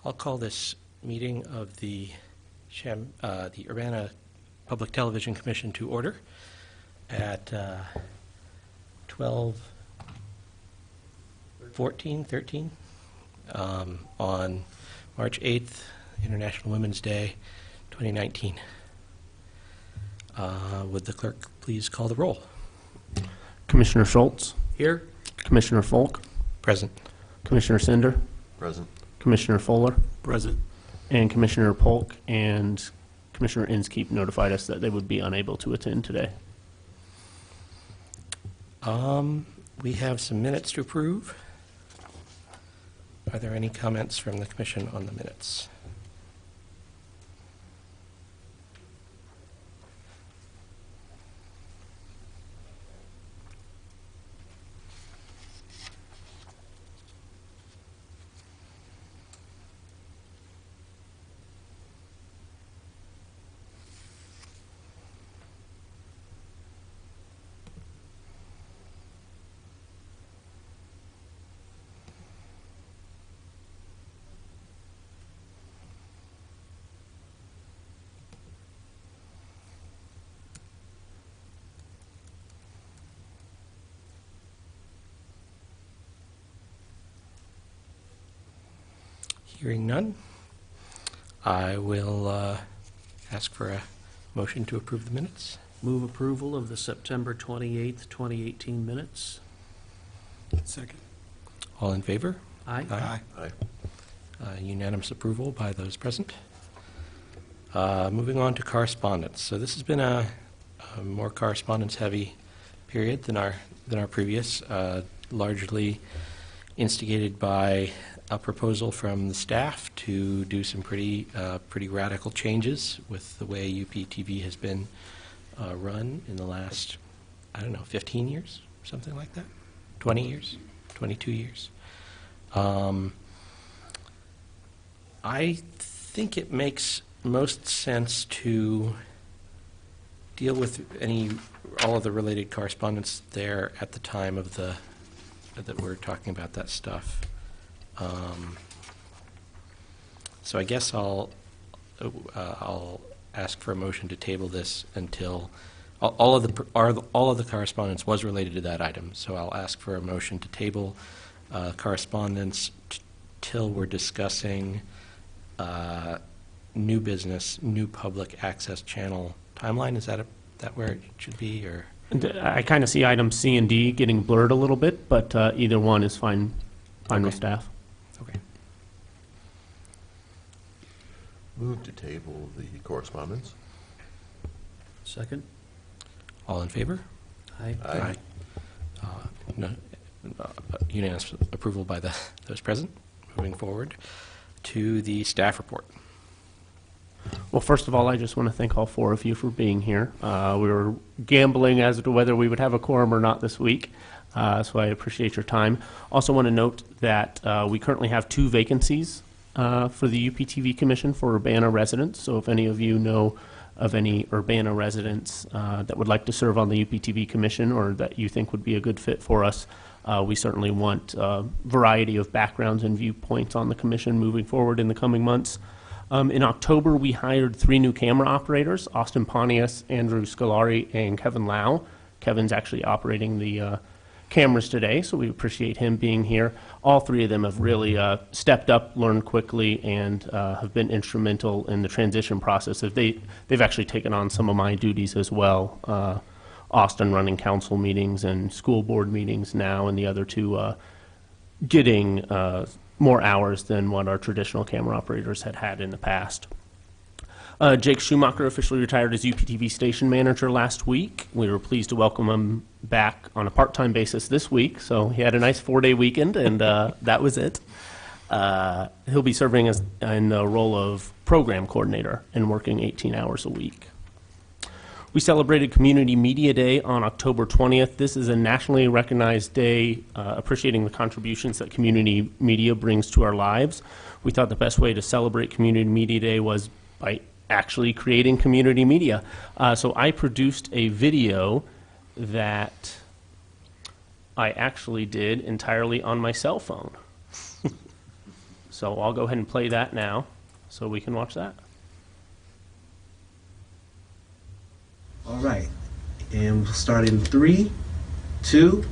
I'll call this meeting of the Urbana Public Television Commission to order at 12:13 on March 8th, International Women's Day, 2019. Would the clerk please call the roll? Commissioner Schultz. Here. Commissioner Folk. Present. Commissioner Cinder. Present. Commissioner Fuller. Present. And Commissioner Polk and Commissioner Inskeep notified us that they would be unable to attend today. We have some minutes to approve. Are there any comments from the commission on the minutes? Hearing none, I will ask for a motion to approve the minutes. Move approval of the September 28th, 2018 minutes. Second. All in favor? Aye. Aye. Unanimous approval by those present. Moving on to correspondence. So this has been a more correspondence-heavy period than our previous, largely instigated by a proposal from the staff to do some pretty radical changes with the way UPTV has been run in the last, 15 years, something like that, 20 years, 22 years. I think it makes most sense to deal with all of the related correspondence there at the time of that we're talking about that stuff. So I guess I'll ask for a motion to table this until all of the correspondence was related to that item. So I'll ask for a motion to table correspondence till we're discussing new business, new public access channel timeline. Is that where it should be, or? I kind of see items C and D getting blurred a little bit, but either one is fine with staff. Okay. Move to table the correspondence. Second. All in favor? Aye. Aye. Unanimous approval by those present. Moving forward to the staff report. Well, first of all, I just want to thank all four of you for being here. We were gambling as to whether we would have a quorum or not this week, so I appreciate your time. Also want to note that we currently have 2 vacancies for the UPTV Commission for Urbana residents, so if any of you know of any Urbana residents that would like to serve on the UPTV Commission or that you think would be a good fit for us, we certainly want a variety of backgrounds and viewpoints on the commission moving forward in the coming months. In October, we hired 3 new camera operators, Austin Pontius, Andrew Scolari, and Kevin Lau. Kevin's actually operating the cameras today, so we appreciate him being here. All 3 of them have really stepped up, learned quickly, and have been instrumental in the transition process. They've actually taken on some of my duties as well. Austin running council meetings and school board meetings now, and the other 2 getting more hours than what our traditional camera operators had in the past. Jake Schumacher officially retired as UPTV station manager last week. We were pleased to welcome him back on a part-time basis this week, so he had a nice 4-day weekend, and that was it. He'll be serving in the role of program coordinator and working 18 hours a week. We celebrated Community Media Day on October 20th. This is a nationally recognized day appreciating the contributions that community media brings to our lives. We thought the best way to celebrate Community Media Day was by actually creating community media. So I produced a video that I actually did entirely on my cell phone. So I'll go ahead and play that now so we can watch that. All right, and we'll start in 3, 2.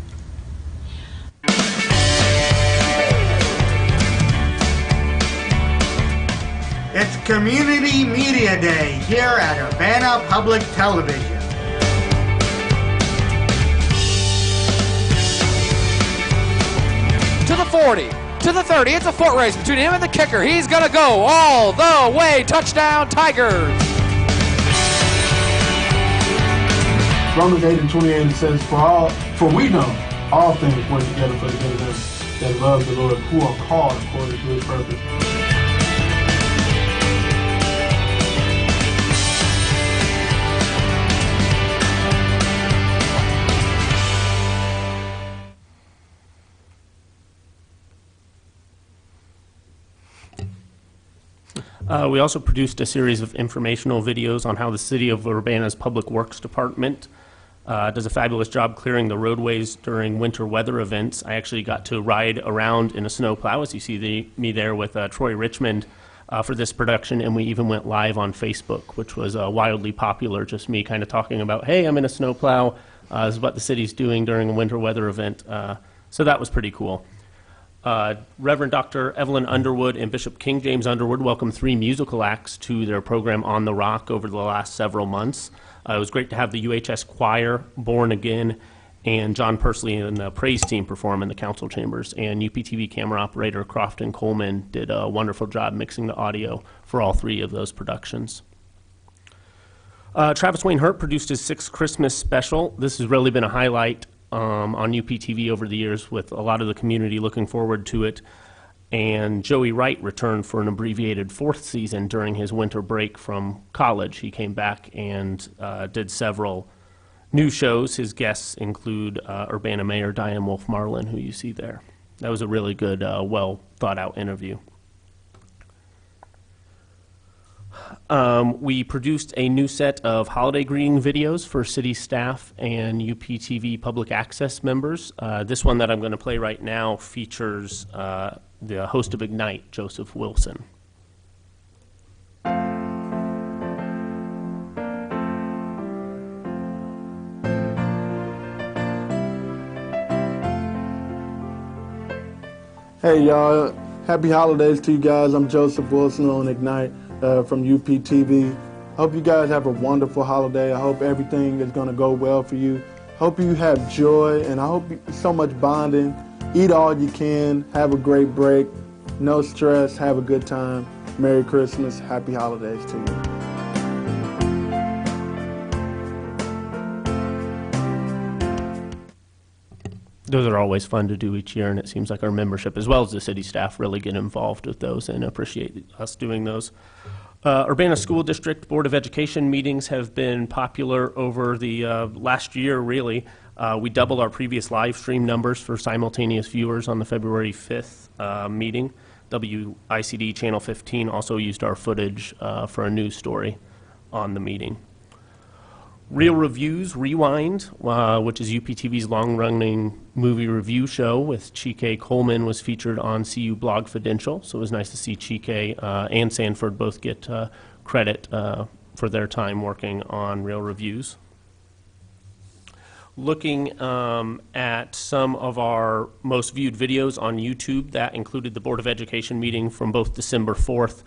It's Community Media Day here at Urbana Public Television. To the 40, to the 30. It's a foot race between him and the kicker. He's going to go all the way. Touchdown, Tigers. Romans 8:28 says, For we know all things work together for the good of them that love the Lord, who are called according to his purpose. We also produced a series of informational videos on how the City of Urbana's Public Works Department does a fabulous job clearing the roadways during winter weather events. I actually got to ride around in a snowplow, as you see me there with Troy Richmond for this production, and we even went live on Facebook, which was wildly popular, just me kind of talking about, hey, I'm in a snowplow, this is what the city's doing during a winter weather event. So that was pretty cool. Reverend Dr. Evelyn Underwood and Bishop King James Underwood welcomed 3 musical acts to their program On the Rock over the last several months. It was great to have the UHS Choir, Born Again, and John Pursley and the praise team perform in the council chambers. And UPTV camera operator Crofton Coleman did a wonderful job mixing the audio for all 3 of those productions. Travis Wayne Hurt produced his 6th Christmas special. This has really been a highlight on UPTV over the years, with a lot of the community looking forward to it. And Joey Wright returned for an abbreviated 4th season during his winter break from college. He came back and did several new shows. His guests include Urbana Mayor Diane Wolf Marlin, who you see there. That was a really good, well thought out interview. We produced a new set of holiday greeting videos for city staff and UPTV public access members. This one that I'm going to play right now features the host of Ignite, Joseph Wilson. Hey y'all, happy holidays to you guys. I'm Joseph Wilson on Ignite from UPTV. Hope you guys have a wonderful holiday. I hope everything is going to go well for you. Hope you have joy, and I hope so much bonding. Eat all you can. Have a great break. No stress. Have a good time. Merry Christmas. Happy holidays to you. Those are always fun to do each year, and it seems like our membership, as well as the city staff, really get involved with those and appreciate us doing those. Urbana School District Board of Education meetings have been popular over the last year, really. We doubled our previous live stream numbers for simultaneous viewers on the February 5th meeting. WICD Channel 15 also used our footage for a news story on the meeting. Real Reviews Rewind, which is UPTV's long-running movie review show with Chike Coleman, was featured on CU Blogfidential. So it was nice to see Chike and Sanford both get credit for their time working on Real Reviews. Looking at some of our most viewed videos on YouTube, that included the Board of Education meeting from both December 4th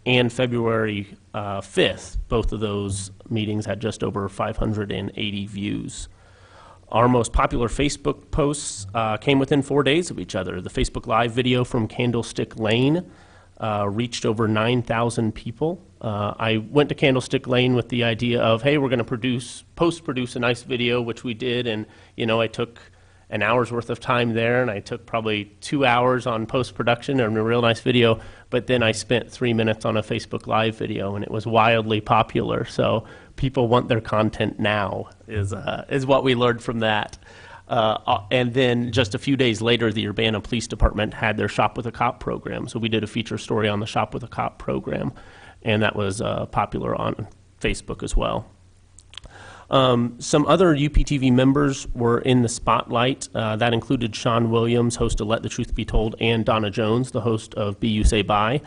and February 5th. Both of those meetings had just over 580 views. Our most popular Facebook posts came within 4 days of each other. The Facebook Live video from Candlestick Lane reached over 9,000 people. I went to Candlestick Lane with the idea of, hey, we're going to post-produce a nice video, which we did, and I took an hour's worth of time there, and I took probably 2 hours on post-production and a real nice video, but then I spent 3 minutes on a Facebook Live video, and it was wildly popular. So people want their content now, is what we learned from that. And then just a few days later, the Urbana Police Department had their Shop with a Cop program. So we did a feature story on the Shop with a Cop program, and that was popular on Facebook as well. Some other UPTV members were in the spotlight. That included Sean Williams, host of Let the Truth Be Told, and Donna Jones, the host of Be You Say Bye.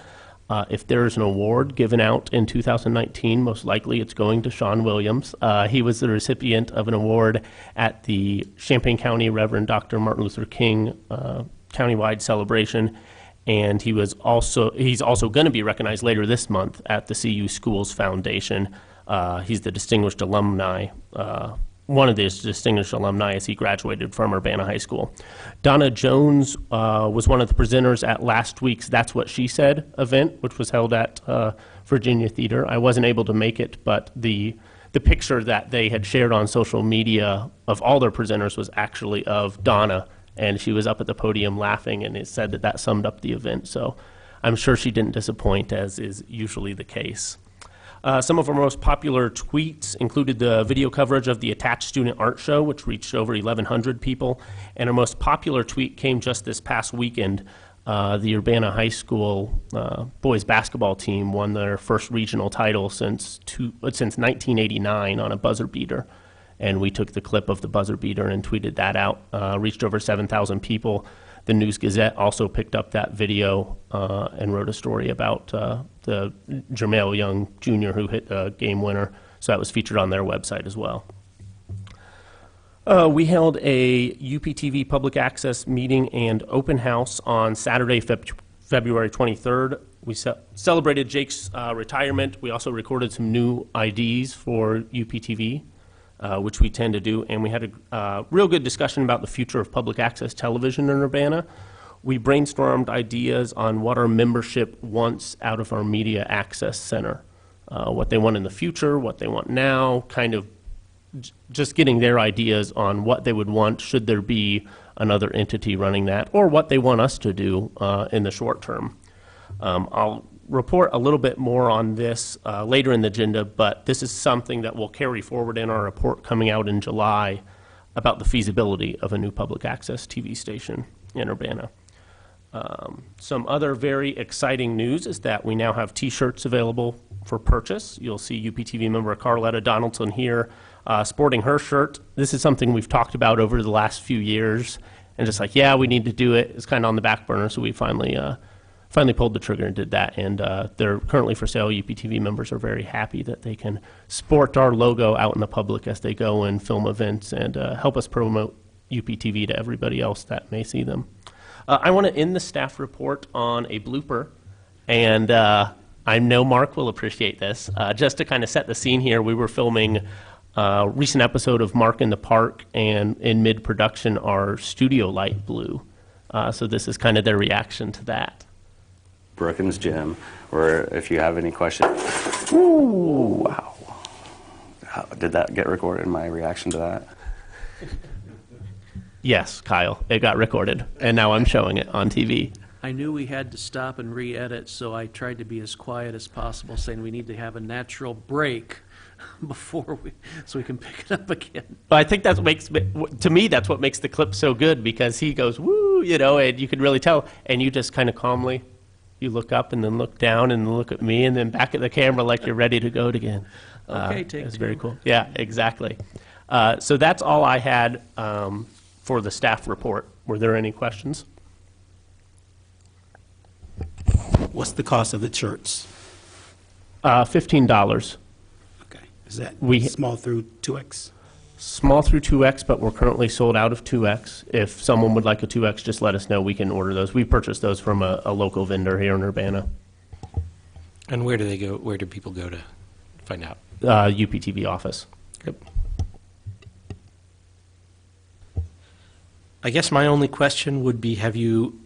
If there is an award given out in 2019, most likely it's going to Sean Williams. He was the recipient of an award at the Champaign County Reverend Dr. Martin Luther King countywide celebration, and he's also going to be recognized later this month at the CU Schools Foundation. He's the distinguished alumni, one of the distinguished alumni as he graduated from Urbana High School. Donna Jones was one of the presenters at last week's That's What She Said event, which was held at Virginia Theater. I wasn't able to make it, but the picture that they had shared on social media of all their presenters was actually of Donna, and she was up at the podium laughing, and it said that summed up the event. So I'm sure she didn't disappoint, as is usually the case. Some of our most popular tweets included the video coverage of the Attached Student Art Show, which reached over 1,100 people. And our most popular tweet came just this past weekend. The Urbana High School boys basketball team won their first regional title since 1989 on a buzzer beater. And we took the clip of the buzzer beater and tweeted that out. Reached over 7,000 people. The News Gazette also picked up that video and wrote a story about the Jermail Young Jr. who hit a game winner. So that was featured on their website as well. We held a UPTV public access meeting and open house on Saturday, February 23rd. We celebrated Jake's retirement. We also recorded some new IDs for UPTV. Which we tend to do, and we had a real good discussion about the future of public access television in Urbana. We brainstormed ideas on what our membership wants out of our media access center, what they want in the future, what they want now, kind of just getting their ideas on what they would want should there be another entity running that, or what they want us to do in the short term. I'll report a little bit more on this later in the agenda, but this is something that we'll carry forward in our report coming out in July about the feasibility of a new public access TV station in Urbana. Some other very exciting news is that we now have T-shirts available for purchase. You'll see UPTV member Carletta Donaldson here sporting her shirt. This is something we've talked about over the last few years, and just like, yeah, we need to do it. It's kind of on the back burner, so we finally pulled the trigger and did that, and they're currently for sale. UPTV members are very happy that they can sport our logo out in the public as they go and film events and help us promote UPTV to everybody else that may see them. I want to end the staff report on a blooper, and I know Mark will appreciate this. Just to kind of set the scene here, we were filming a recent episode of Mark in the Park, and in mid-production our studio light blew. So this is kind of their reaction to that. Brookins Gym, or if you have any questions. Ooh, wow. Did that get recorded, my reaction to that? Yes, Kyle, it got recorded, and now I'm showing it on TV. I knew we had to stop and re-edit, so I tried to be as quiet as possible, saying we need to have a natural break so we can pick it up again. But I think that's to me, that's what makes the clip so good, because he goes, woo, and you can really tell, and you just kind of calmly, you look up and then look down and look at me and then back at the camera like you're ready to go again. Okay, take It's two. very cool. Yeah, exactly. So that's all I had for the staff report. Were there any questions? What's the cost of the shirts? $15. Okay. Is that We- small through 2X? Small through 2X, but we're currently sold out of 2X. If someone would like a 2X, just let us know. We can order those. We purchased those from a local vendor here in Urbana, And where do they go? Where do people go to find out? UPTV office. Yep. I guess my only question would be, have you,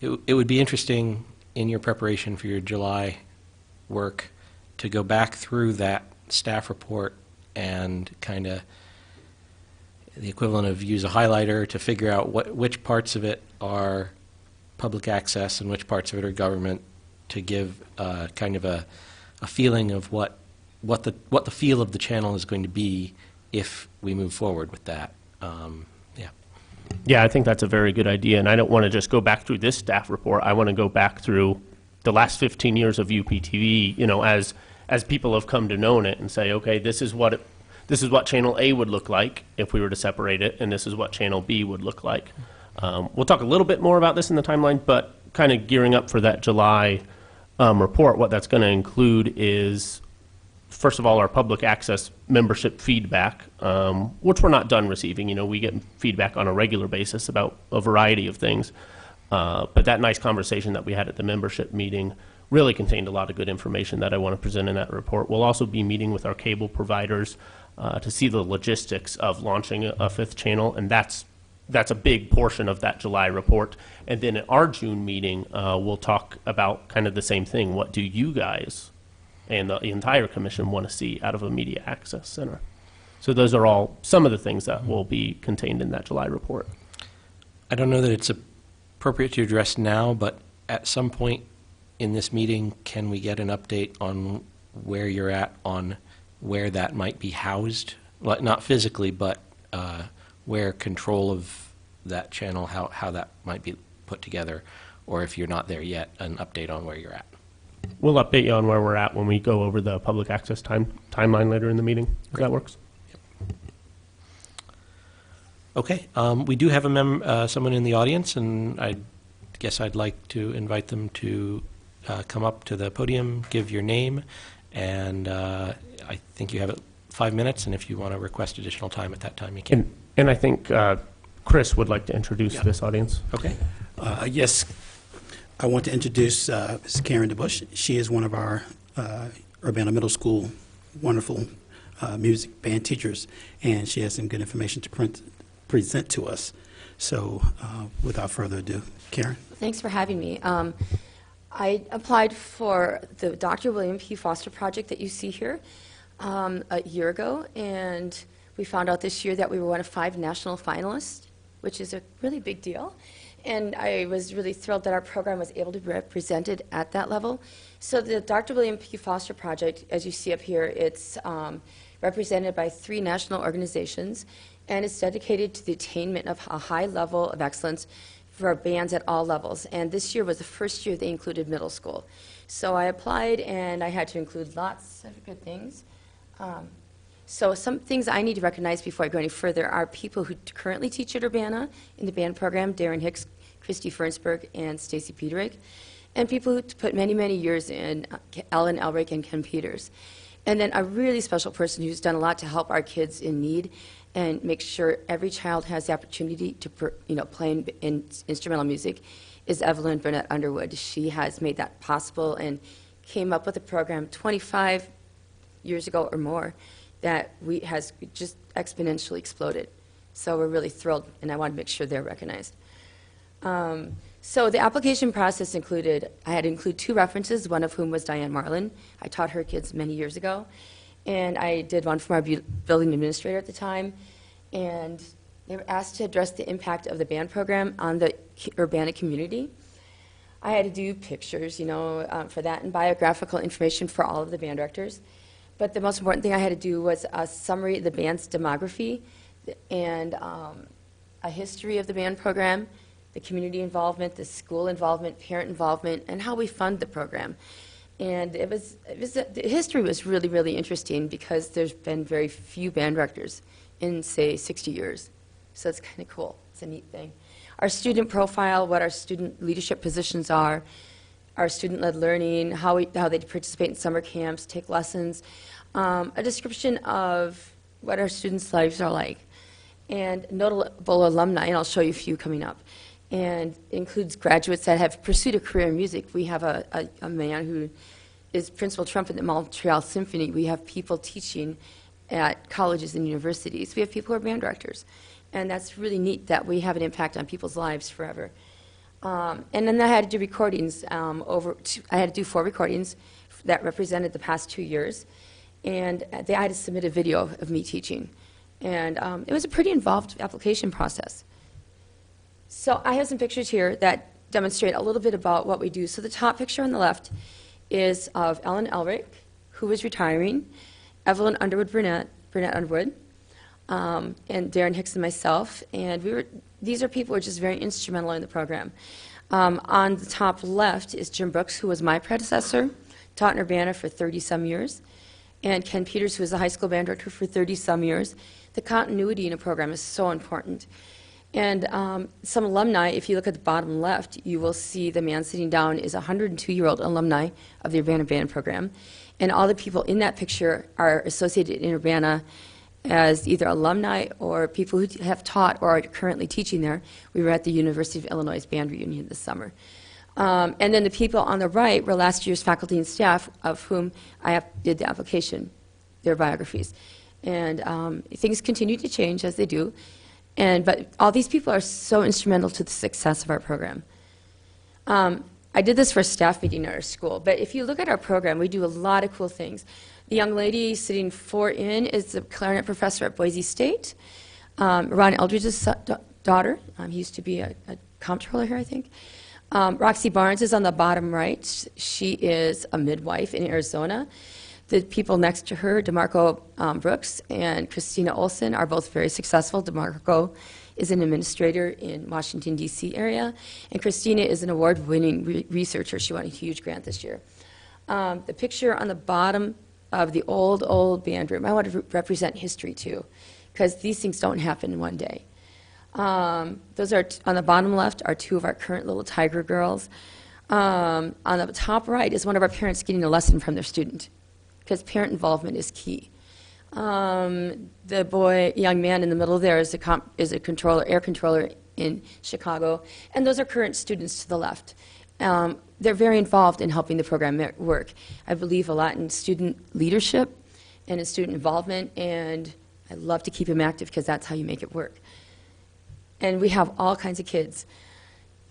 it would be interesting in your preparation for your July work to go back through that staff report and kind of the equivalent of use a highlighter to figure out which parts of it are public access and which parts of it are government, to give kind of a feeling of what the feel of the channel is going to be if we move forward with that. Yeah. Yeah, I think that's a very good idea, and I don't want to just go back through this staff report. I want to go back through the last 15 years of UPTV, as people have come to know it, and say, okay, this is what this is what Channel A would look like if we were to separate it, and this is what Channel B would look like. We'll talk a little bit more about this in the timeline, but kind of gearing up for that July report, what that's going to include is, first of all, our public access membership feedback, which we're not done receiving. You know, we get feedback on a regular basis about a variety of things. But that nice conversation that we had at the membership meeting really contained a lot of good information that I want to present in that report. We'll also be meeting with our cable providers to see the logistics of launching a fifth channel, and that's a big portion of that July report. And then at our June meeting, we'll talk about kind of the same thing. What do you guys and the entire commission want to see out of a media access center? So those are all some of the things that will be contained in that July report. I don't know that it's appropriate to address now, but at some point in this meeting, can we get an update on where you're at on where that might be housed? Well, not physically, but where control of that channel, how that might be put together, or if you're not there yet, an update on where you're at. We'll update you on where we're at when we go over the public access timeline later in the meeting, if that works. Okay, we do have someone in the audience, and I guess I'd like to invite them to come up to the podium, give your name, and I think you have 5 minutes, and if you want to request additional time at that time, you can. And I think Chris would like to introduce this audience. Okay. Yes, I want to introduce Ms. Karen DeBush. She is one of our Urbana Middle School wonderful music band teachers, and she has some good information to present to us. So without further ado, Karen. Thanks for having me. I applied for the Dr. William P. Foster project that you see here a year ago, and we found out this year that we were one of 5 national finalists, which is a really big deal. And I was really thrilled that our program was able to be represented at that level. So the Dr. William P. Foster project, as you see up here, it's represented by 3 national organizations, and it's dedicated to the attainment of a high level of excellence for bands at all levels. And this year was the first year they included middle school. So I applied, and I had to include lots of good things. So some things I need to recognize before I go any further are people who currently teach at Urbana in the band program, Darren Hicks, Christy Fernsberg, and Stacy Peterick, and people who put many, many years in, Ellen Elrick and Ken Peters. And then a really special person who's done a lot to help our kids in need and make sure every child has the opportunity to play in instrumental music is Evelyn Burnett Underwood. She has made that possible and came up with a program 25 years ago or more that has just exponentially exploded. So we're really thrilled, and I want to make sure they're recognized. So the application process included, I had to include 2 references, one of whom was Diane Marlin. I taught her kids many years ago. And I did one from our building administrator at the time. And they were asked to address the impact of the band program on the Urbana community. I had to do pictures, for that, and biographical information for all of the band directors. But the most important thing I had to do was a summary of the band's demography and a history of the band program, the community involvement, the school involvement, parent involvement, and how we fund the program. And the history was really, really interesting because there's been very few band directors in, say, 60 years. So it's kind of cool. It's a neat thing. Our student profile, what our student leadership positions are, our student-led learning, how they participate in summer camps, take lessons, a description of what our students' lives are like, and notable alumni, and I'll show you a few coming up, and includes graduates that have pursued a career in music. We have a man who is principal trumpet at the Montreal Symphony. We have people teaching at colleges and universities. We have people who are band directors, and that's really neat that we have an impact on people's lives forever. And then I had to do recordings. I had to do 4 recordings that represented the past 2 years. And I had to submit a video of me teaching. And it was a pretty involved application process. So I have some pictures here that demonstrate a little bit about what we do. So the top picture on the left is of Ellen Elrick, who is retiring, Evelyn Underwood Burnett Underwood, and Darren Hicks and myself. And these are people who are just very instrumental in the program. On the top left is Jim Brooks, who was my predecessor, taught in Urbana for 30-some years. and Ken Peters, who was a high school band director for 30-some years. The continuity in a program is so important. And some alumni, if you look at the bottom left, you will see the man sitting down is a 102-year-old alumni of the Urbana Band Program. And all the people in that picture are associated in Urbana as either alumni or people who have taught or are currently teaching there. We were at the University of Illinois band reunion this summer. And then the people on the right were last year's faculty and staff, of whom did the application, their biographies. And things continue to change as they do. But all these people are so instrumental to the success of our program. I did this for a staff meeting at our school, but if you look at our program, we do a lot of cool things. The young lady sitting 4 in is the clarinet professor at Boise State, Ron Eldridge's daughter. He used to be a comptroller here, I think. Roxy Barnes is on the bottom right. She is a midwife in Arizona. The people next to her, DeMarco Brooks and Christina Olson, are both very successful. DeMarco is an administrator in Washington, D.C. area, and Christina is an award-winning researcher. She won a huge grant this year. The picture on the bottom of the old band room, I want to represent history too, because these things don't happen in one day. Those are, on the bottom left, are 2 of our current little Tiger girls. On the top right is one of our parents getting a lesson from their student, because parent involvement is key. The young man in the middle there is a air controller in Chicago, and those are current students to the left. They're very involved in helping the program work. I believe a lot in student leadership and in student involvement, and I love to keep them active because that's how you make it work. And we have all kinds of kids.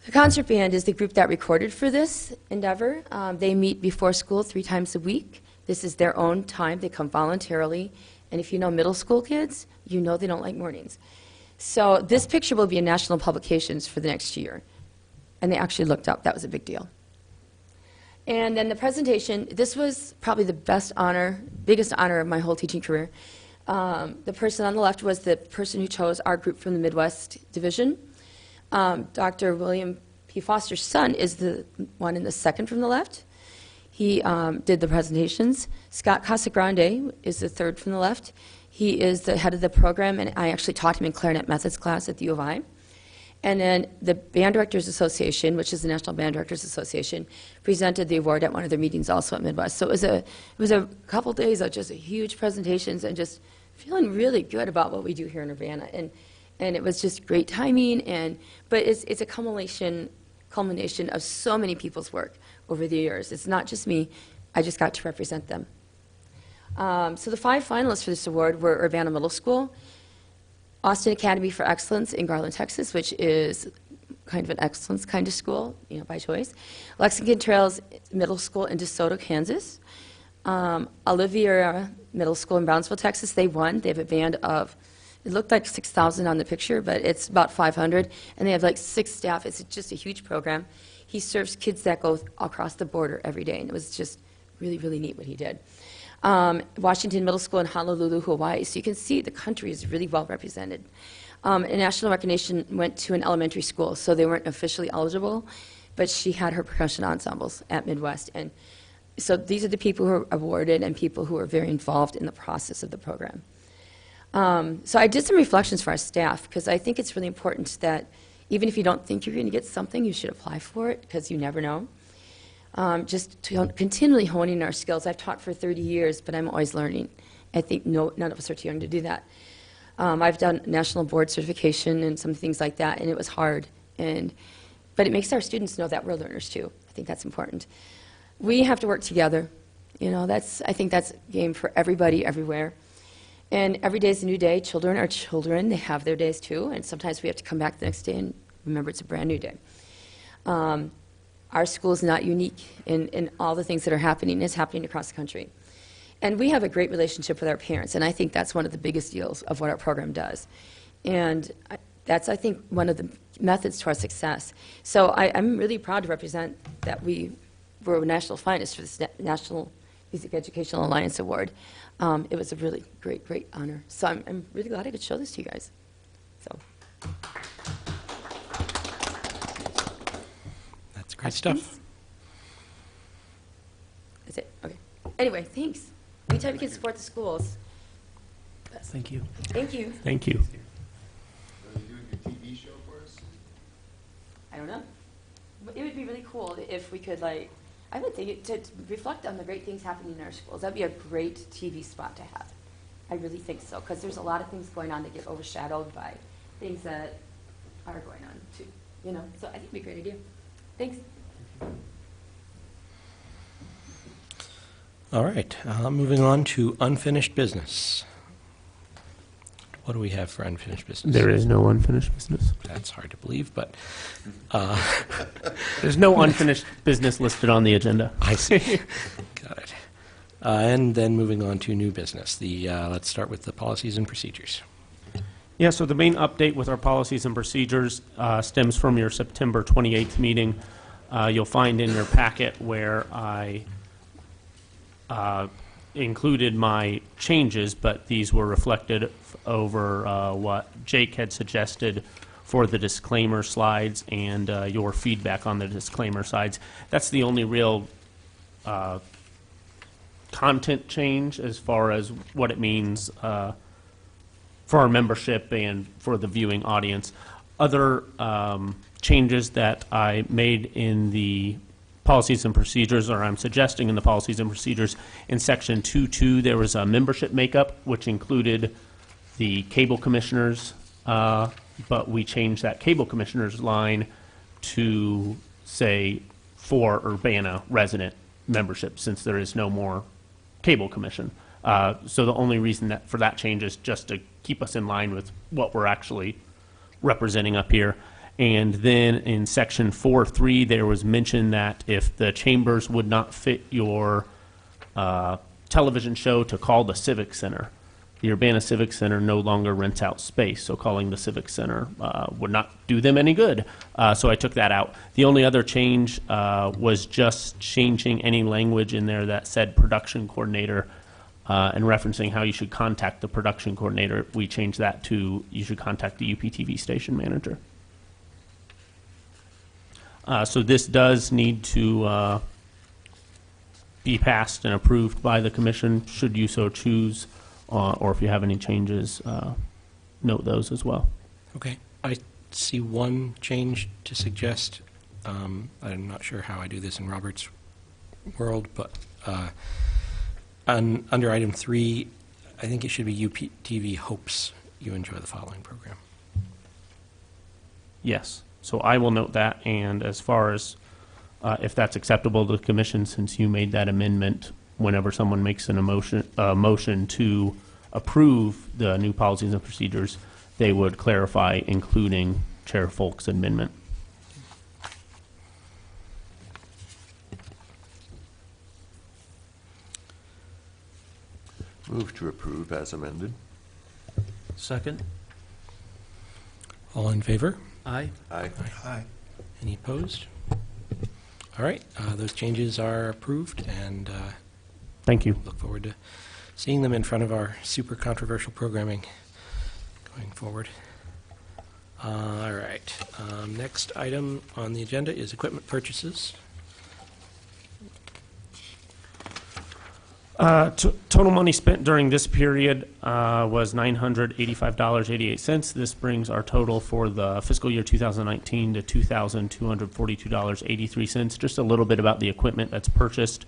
The concert band is the group that recorded for this endeavor. They meet before school 3 times a week. This is their own time. They come voluntarily. And if you know middle school kids, you know they don't like mornings. So this picture will be in national publications for the next year. And they actually looked up. That was a big deal. And then the presentation, this was probably the biggest honor of my whole teaching career. The person on the left was the person who chose our group from the Midwest Division. Dr. William P. Foster's son is the one in the second from the left. He did the presentations. Scott Casagrande is the third from the left. He is the head of the program, and I actually taught him in clarinet methods class at the U of I. And then the Band Directors Association, which is the National Band Directors Association, presented the award at one of their meetings also at Midwest. So it was a couple days of just huge presentations and just feeling really good about what we do here in Urbana. And it was just great timing, but it's a culmination of so many people's work over the years. It's not just me. I just got to represent them. So the 5 finalists for this award were Urbana Middle School, Austin Academy for Excellence in Garland, Texas, which is kind of an excellence kind of school, by choice. Lexington Trails Middle School in DeSoto, Kansas. Oliviera Middle School in Brownsville, Texas. They won. They have a band of, it looked like 6,000 on the picture, but it's about 500. And they have like 6 staff. It's just a huge program. He serves kids that go across the border every day, and it was just really, really neat what he did. Washington Middle School in Honolulu, Hawaii. So you can see the country is really well represented. And national recognition went to an elementary school, so they weren't officially eligible, but she had her percussion ensembles at Midwest. And so these are the people who are awarded and people who are very involved in the process of the program. So I did some reflections for our staff, because I think it's really important that even if you don't think you're going to get something, you should apply for it, because you never know. Just continually honing our skills. I've taught for 30 years, but I'm always learning. I think none of us are too young to do that. I've done national board certification and some things like that, and it was hard. But it makes our students know that we're learners too. I think that's important. We have to work together. I think that's a game for everybody, everywhere. And every day is a new day. Children are children. They have their days too, and sometimes we have to come back the next day and remember it's a brand new day. Our school is not unique in all the things that are happening. It's happening across the country. And we have a great relationship with our parents, and I think that's one of the biggest deals of what our program does. And that's, I think, one of the methods to our success. So I'm really proud to represent that we were a national finalist for this National Music Educational Alliance Award. It was a really great, great honor. So I'm really glad I could show this to you guys. So. Great stuff. That's it. Okay. Anyway, thanks. anytime you can support the schools. Thank you. Thank you. Thank you. I don't know. But it would be really cool if we could, like, I would think to reflect on the great things happening in our schools. That'd be a great TV spot to have. I really think so, because there's a lot of things going on that get overshadowed by things that are going on too. You know, so I think it'd be a great idea. Thanks. All right, moving on to unfinished business. What do we have for unfinished business? There is no unfinished business. That's hard to believe, but There's no unfinished business listed on the agenda. I see. Got it. And then moving on to new business. Let's start with the policies and procedures. Yeah, so the main update with our policies and procedures stems from your September 28th meeting. You'll find in your packet where I included my changes, but these were reflected over what Jake had suggested for the disclaimer slides and your feedback on the disclaimer slides. That's the only real content change as far as what it means for our membership and for the viewing audience. Other changes that I made in the policies and procedures, or I'm suggesting in the policies and procedures, in section 2.2 there was a membership makeup which included the cable commissioners, but we changed that cable commissioners line to say for Urbana resident membership, since there is no more cable commission. So the only reason for that change is just to keep us in line with what we're actually representing up here. And then in section 4.3, there was mention that if the chambers would not fit your television show, to call the Civic Center. The Urbana Civic Center no longer rents out space, so calling the Civic Center would not do them any good. So I took that out. The only other change was just changing any language in there that said production coordinator and referencing how you should contact the production coordinator. We changed that to you should contact the UPTV station manager. So this does need to be passed and approved by the commission, should you so choose, or if you have any changes, note those as well. Okay. I see one change to suggest. I'm not sure how I do this in Robert's world, but under item 3, I think it should be UPTV hopes you enjoy the following program. Yes. So I will note that, and as far as if that's acceptable to the commission, since you made that amendment, whenever someone makes a motion to approve the new policies and procedures, they would clarify including Chair Folk's amendment. Move to approve as amended. Second? All in favor? Aye. Aye. Aye. Any opposed? All right, those changes are approved, and thank you. Look forward to seeing them in front of our super controversial programming going forward. All right, next item on the agenda is equipment purchases. Total money spent during this period was $985.88. This brings our total for the fiscal year 2019 to $2,242.83. Just a little bit about the equipment that's purchased.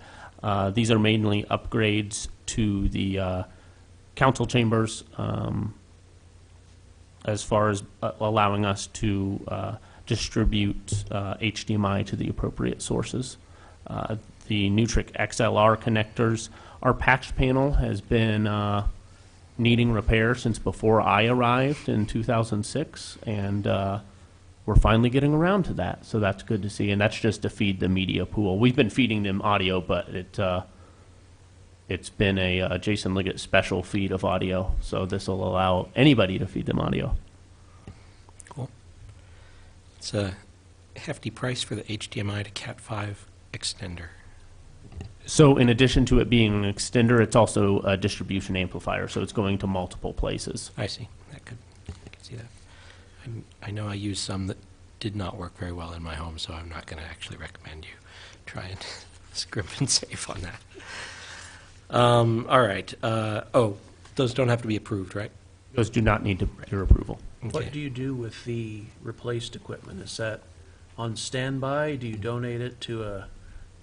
These are mainly upgrades to the council chambers, as far as allowing us to distribute HDMI to the appropriate sources. The Nutric XLR connectors. Our patch panel has been needing repair since before I arrived in 2006, and we're finally getting around to that, so that's good to see, and that's just to feed the media pool. We've been feeding them audio, but it's been a Jason Liggett special feed of audio, so this will allow anybody to feed them audio. Cool. It's a hefty price for the HDMI to Cat5 extender. So in addition to it being an extender, it's also a distribution amplifier, so it's going to multiple places. I see. I could see that. I know I used some that did not work very well in my home, so I'm not going to actually recommend you try and scrimp and save on that. All right. Oh, those don't have to be approved, right? Those do not need your approval. What Okay. do you do with the replaced equipment? Is that on standby? Do you donate it to a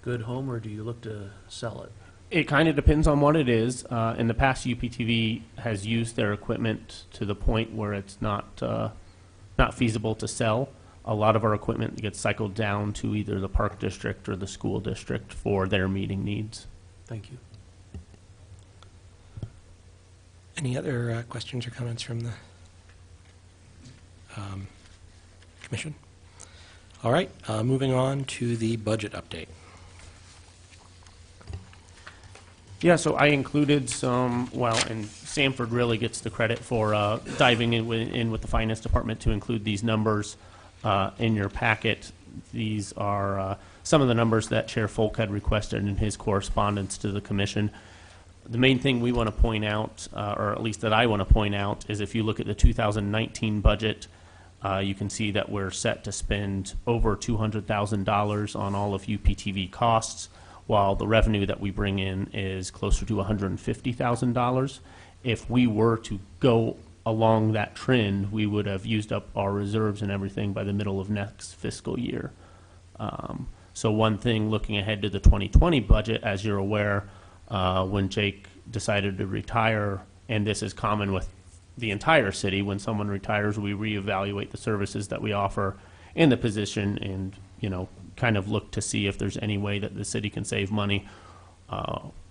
good home, or do you look to sell it? It kind of depends on what it is. In the past, UPTV has used their equipment to the point where it's not feasible to sell. A lot of our equipment gets cycled down to either the park district or the school district for their meeting needs. Thank you. Any other questions or comments from the commission? All right, moving on to the budget update. Yeah, so I included some, well, and Sanford really gets the credit for diving in with the finance department to include these numbers in your packet. These are some of the numbers that Chair Folk had requested in his correspondence to the commission. The main thing we want to point out, or at least that I want to point out, is if you look at the 2019 budget, you can see that we're set to spend over $200,000 on all of UPTV costs, while the revenue that we bring in is closer to $150,000. If we were to go along that trend, we would have used up our reserves and everything by the middle of next fiscal year. So one thing, looking ahead to the 2020 budget, as you're aware, when Jake decided to retire, and this is common with the entire city, when someone retires, we reevaluate the services that we offer in the position and, kind of look to see if there's any way that the city can save money.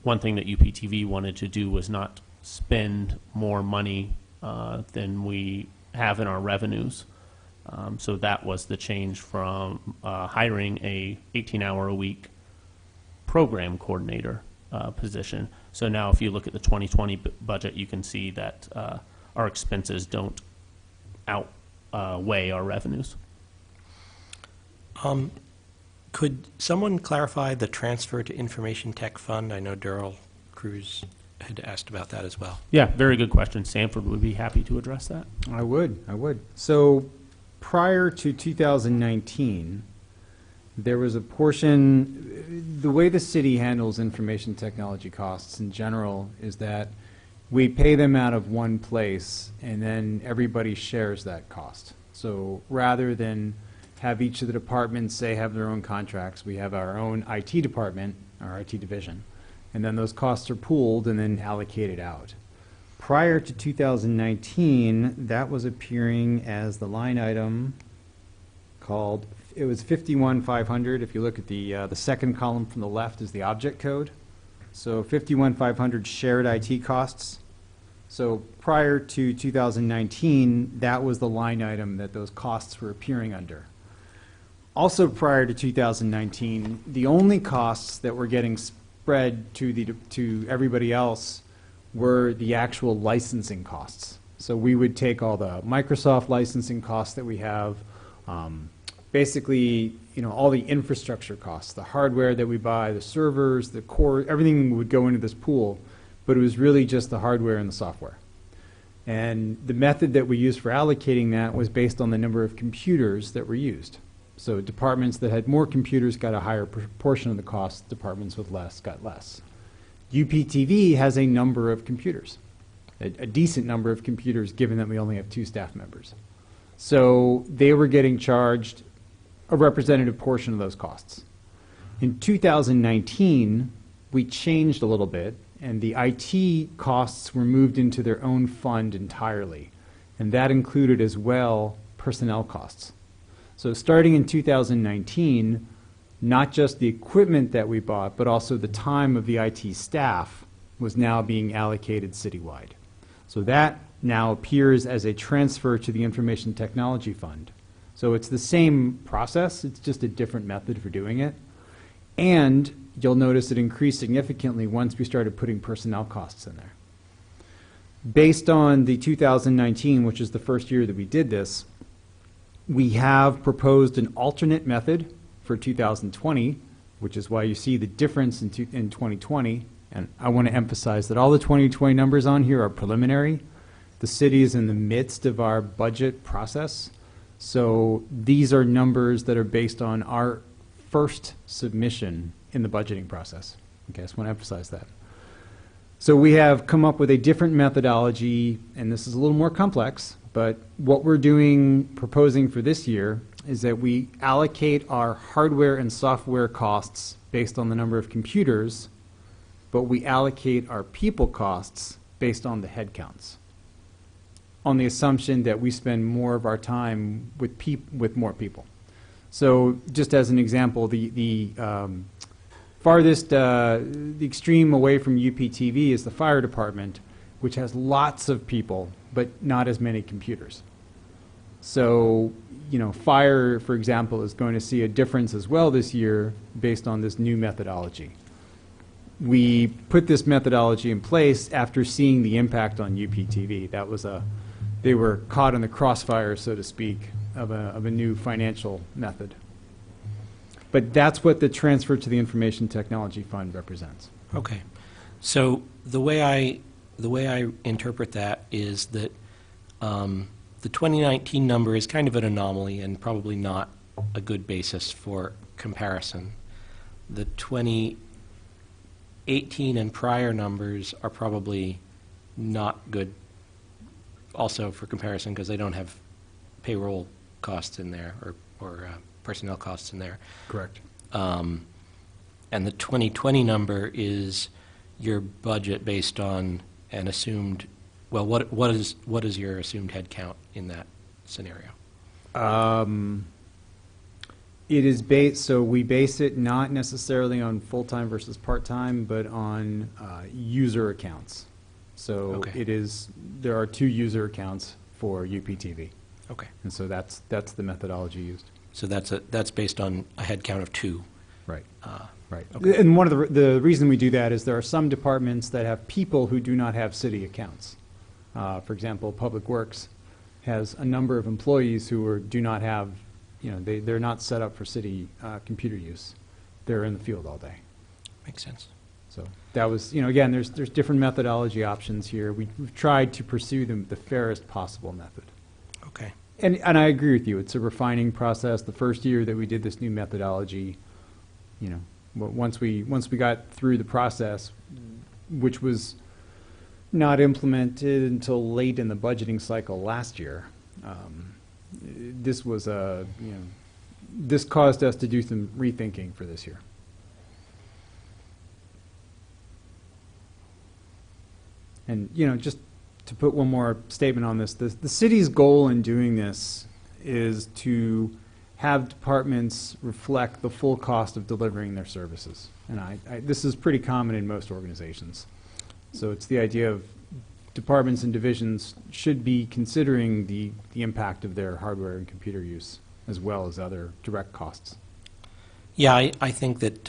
One thing that UPTV wanted to do was not spend more money than we have in our revenues. So that was the change from hiring a 18-hour-a-week program coordinator position. So now if you look at the 2020 budget, you can see that our expenses don't outweigh our revenues. Could someone clarify the transfer to information tech fund? I know Darrell Cruz had asked about that as well. Yeah, very good question. Sanford would be happy to address that. I would. So prior to 2019, there was a portion, the way the city handles information technology costs in general is that we pay them out of one place and then everybody shares that cost. So rather than have each of the departments, say, have their own contracts, we have our own IT department, our IT division, and then those costs are pooled and then allocated out. Prior to 2019, that was appearing as the line item called, it was 51,500. If you look at the second column from the left is the object code. So 51,500 shared IT costs. So prior to 2019, that was the line item that those costs were appearing under. Also prior to 2019, the only costs that were getting spread to everybody else were the actual licensing costs. So we would take all the Microsoft licensing costs that we have, basically, all the infrastructure costs, the hardware that we buy, the servers, the core, everything would go into this pool, but it was really just the hardware and the software. And the method that we used for allocating that was based on the number of computers that were used. So departments that had more computers got a higher proportion of the cost, departments with less got less. UPTV has a number of computers, a decent number of computers, given that we only have 2 staff members. So they were getting charged a representative portion of those costs. In 2019, we changed a little bit, and the IT costs were moved into their own fund entirely, and that included as well personnel costs. So starting in 2019, not just the equipment that we bought, but also the time of the IT staff was now being allocated citywide. So that now appears as a transfer to the Information Technology Fund. So it's the same process, it's just a different method for doing it. And you'll notice it increased significantly once we started putting personnel costs in there. Based on the 2019, which is the first year that we did this, we have proposed an alternate method for 2020, which is why you see the difference in 2020. And I want to emphasize that all the 2020 numbers on here are preliminary. The city is in the midst of our budget process. So these are numbers that are based on our first submission in the budgeting process. Okay, I just want to emphasize that. So we have come up with a different methodology, and this is a little more complex, but what we're proposing for this year is that we allocate our hardware and software costs based on the number of computers, but we allocate our people costs based on the head counts, on the assumption that we spend more of our time with more people. So just as an example, the farthest, the extreme away from UPTV is the fire department, which has lots of people, but not as many computers. So, fire, for example, is going to see a difference as well this year based on this new methodology. We put this methodology in place after seeing the impact on UPTV. They were caught in the crossfire, so to speak, of a new financial method. But that's what the transfer to the Information Technology Fund represents. Okay. So the way I interpret that is that the 2019 number is kind of an anomaly and probably not a good basis for comparison. The 2018 and prior numbers are probably not good also for comparison because they don't have payroll costs in there or personnel costs in there. Correct. And the 2020 number is your budget based on an assumed, well, what is your assumed head count in that scenario? It is based, so we base it not necessarily on full-time versus part-time, but on user accounts. So Okay. there are 2 user accounts for UPTV. Okay. And so that's the methodology used. So that's based on a head count of 2. Right. Right. Okay. And one of the reason we do that is there are some departments that have people who do not have city accounts. For example, Public Works has a number of employees who do not have, they're not set up for city computer use. They're in the field all day. Makes sense. So that was, again, there's different methodology options here. We've tried to pursue the fairest possible method. Okay. And I agree with you. It's a refining process. The first year that we did this new methodology, once we got through the process, which was not implemented until late in the budgeting cycle last year, this caused us to do some rethinking for this year. And just to put one more statement on this, the city's goal in doing this is to have departments reflect the full cost of delivering their services. And this is pretty common in most organizations. So it's the idea of departments and divisions should be considering the impact of their hardware and computer use as well as other direct costs. Yeah, I think that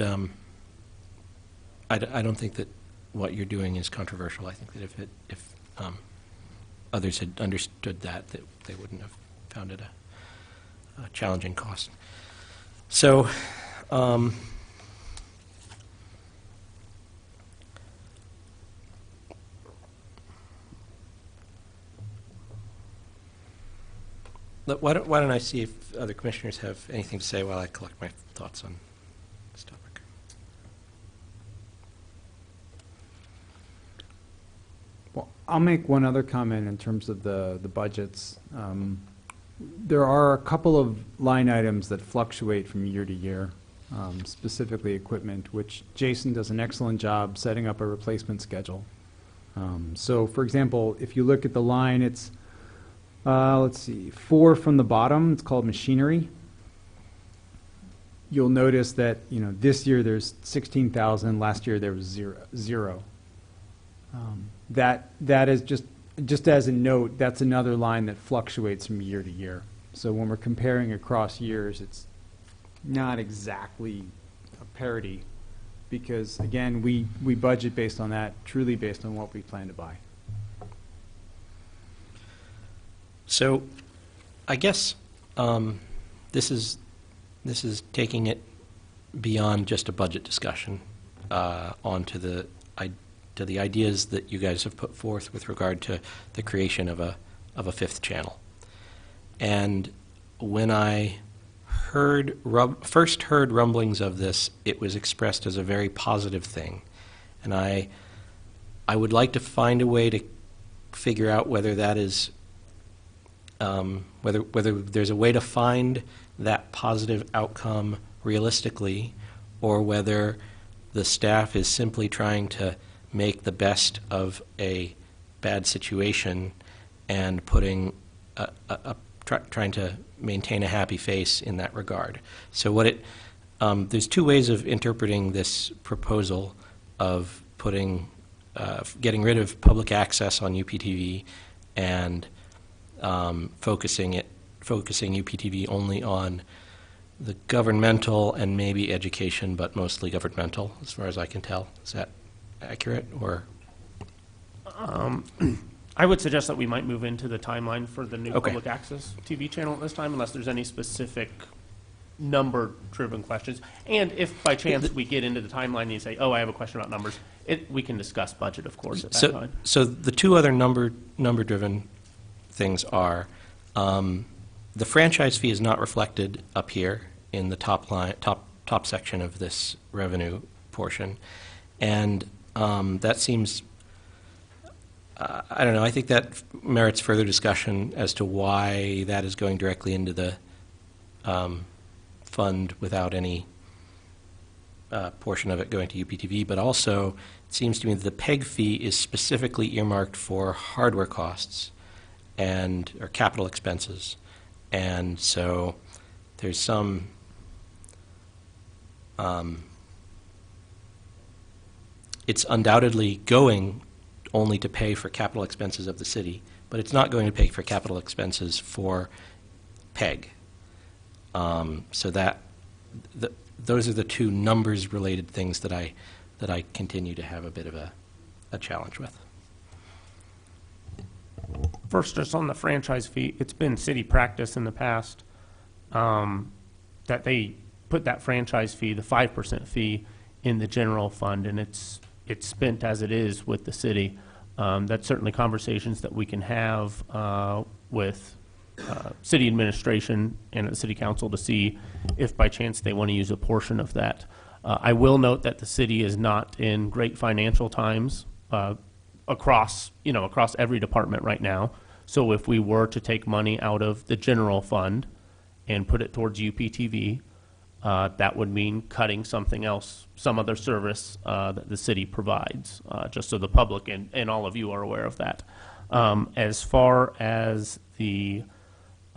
I don't think that what you're doing is controversial. I think that if others had understood that they wouldn't have found it a challenging cost. So, why don't I see if other commissioners have anything to say while I collect my thoughts on this topic. Well, I'll make one other comment in terms of the budgets. There are a couple of line items that fluctuate from year to year, specifically equipment, which Jason does an excellent job setting up a replacement schedule. So, for example, if you look at the line, it's, let's see, 4 from the bottom, it's called machinery. You'll notice that, this year there's 16,000, last year there was zero. That is just as a note, that's another line that fluctuates from year to year. So when we're comparing across years, it's not exactly a parity because, again, we budget based on that, truly based on what we plan to buy. So I guess this is taking it beyond just a budget discussion onto the ideas that you guys have put forth with regard to the creation of a 5th channel. And when I first heard rumblings of this, it was expressed as a very positive thing. And I I would like to find a way to figure out whether that is, whether there's a way to find that positive outcome realistically, or whether the staff is simply trying to make the best of a bad situation and putting trying to maintain a happy face in that regard. So there's two ways of interpreting this proposal of putting, getting rid of public access on UPTV and focusing UPTV only on the governmental and maybe education, but mostly governmental, as far as I can tell. Is that accurate, or? I would suggest that we might move into the timeline for the new Okay. public access TV channel at this time, unless there's any specific number-driven questions. And if by chance we get into the timeline and you say, oh, I have a question about numbers, we can discuss budget, of course, at that time. So the two other number-driven things are, the franchise fee is not reflected up here in the top section of this revenue portion, and that seems, I don't know, I think that merits further discussion as to why that is going directly into the fund without any portion of it going to UPTV, but also it seems to me that the PEG fee is specifically earmarked for hardware costs or capital expenses, and so there's some it's undoubtedly going only to pay for capital expenses of the city, but it's not going to pay for capital expenses for PEG. So those are the two numbers-related things that I continue to have a bit of a challenge with. First, just on the franchise fee, it's been city practice in the past that they put that franchise fee, the 5% fee, in the general fund, and it's spent as it is with the city. That's certainly conversations that we can have with city administration and the city council to see if by chance they want to use a portion of that. I will note that the city is not in great financial times across every department right now. So if we were to take money out of the general fund and put it towards UPTV, that would mean cutting something else, some other service that the city provides, just so the public and all of you are aware of that. As far as the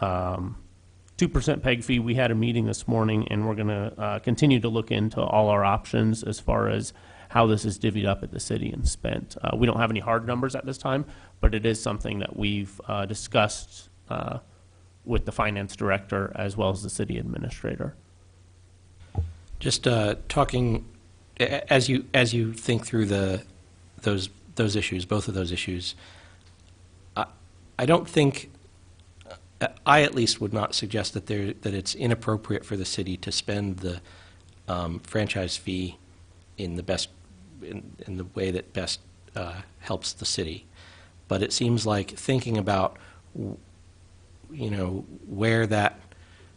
2% PEG fee, we had a meeting this morning, and we're going to continue to look into all our options as far as how this is divvied up at the city and spent. We don't have any hard numbers at this time, but it is something that we've discussed with the finance director as well as the city administrator. Just talking, as you think through those issues, both of those issues, I don't think, I at least would not suggest that it's inappropriate for the city to spend the franchise fee in the way that best helps the city. But it seems like thinking about, where that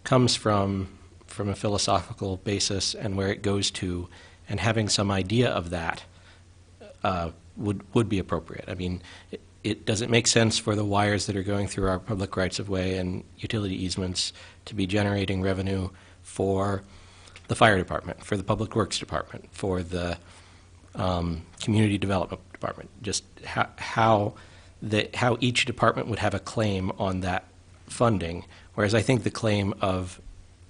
comes from a philosophical basis and where it goes to, and having some idea of that would be appropriate. I mean, does it make sense for the wires that are going through our public rights-of-way and utility easements to be generating revenue for the fire department, for the public works department, for the community development department? Just how each department would have a claim on that funding, whereas I think the claim of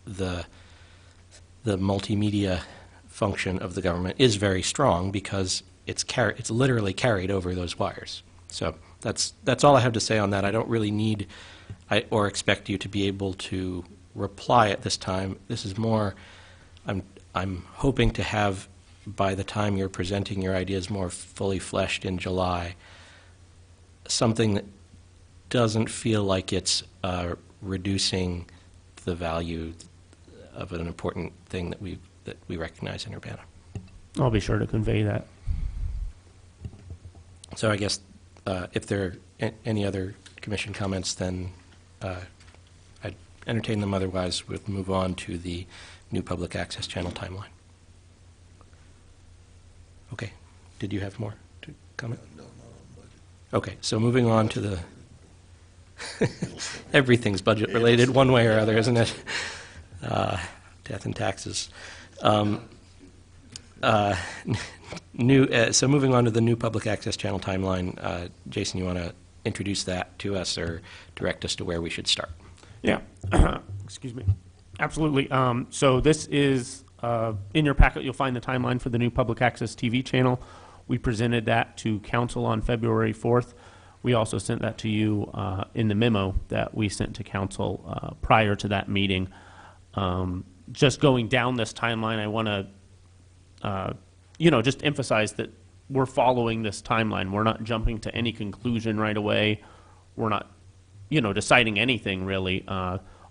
the multimedia function of the government is very strong because it's literally carried over those wires. So that's all I have to say on that. I don't really need or expect you to be able to reply at this time. This is more, I'm hoping to have, by the time you're presenting your ideas more fully fleshed in July, something that doesn't feel like it's reducing the value of an important thing that we recognize in Urbana. I'll be sure to convey that. So I guess if there are any other commission comments, then I'd entertain them. Otherwise, we'll move on to the new public access channel timeline. Okay. Did you have more? to comment? Okay, so moving on to the, everything's budget related one way or other, isn't it? Death and taxes. So moving on to the new public access channel timeline, Jason, you want to introduce that to us or direct us to where we should start? Yeah, excuse me. Absolutely. So this is, in your packet, you'll find the timeline for the new public access TV channel. We presented that to council on February 4th. We also sent that to you in the memo that we sent to council prior to that meeting. Just going down this timeline, I want to, just emphasize that we're following this timeline. We're not jumping to any conclusion right away. We're not, deciding anything really.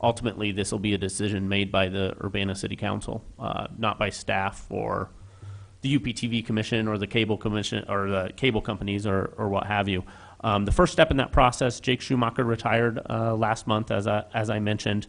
Ultimately, this will be a decision made by the Urbana City Council, not by staff or the UPTV Commission or the cable commission or the cable companies or what have you. The first step in that process, Jake Schumacher retired last month, as I mentioned.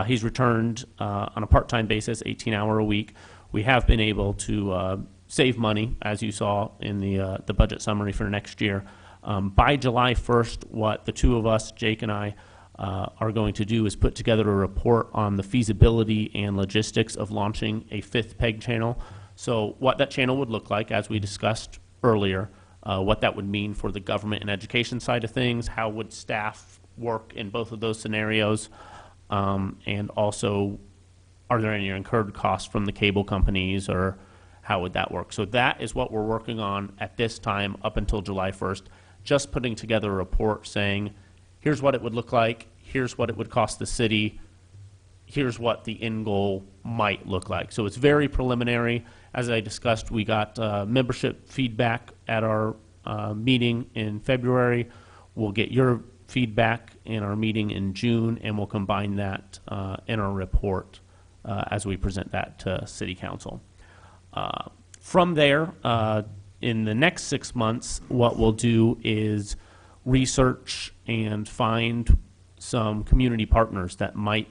He's returned on a part-time basis, 18-hour a week. We have been able to save money, as you saw in the budget summary for next year. By July 1st, what the two of us, Jake and I, are going to do is put together a report on the feasibility and logistics of launching a fifth PEG channel. So what that channel would look like, as we discussed earlier, what that would mean for the government and education side of things, how would staff work in both of those scenarios, and also, are there any incurred costs from the cable companies, or how would that work? So that is what we're working on at this time up until July 1st, just putting together a report saying, here's what it would look like, here's what it would cost the city, here's what the end goal might look like. So it's very preliminary. As I discussed, we got membership feedback at our meeting in February. We'll get your feedback in our meeting in June, and we'll combine that in our report as we present that to City Council. From there, in the next 6 months, what we'll do is research and find some community partners that might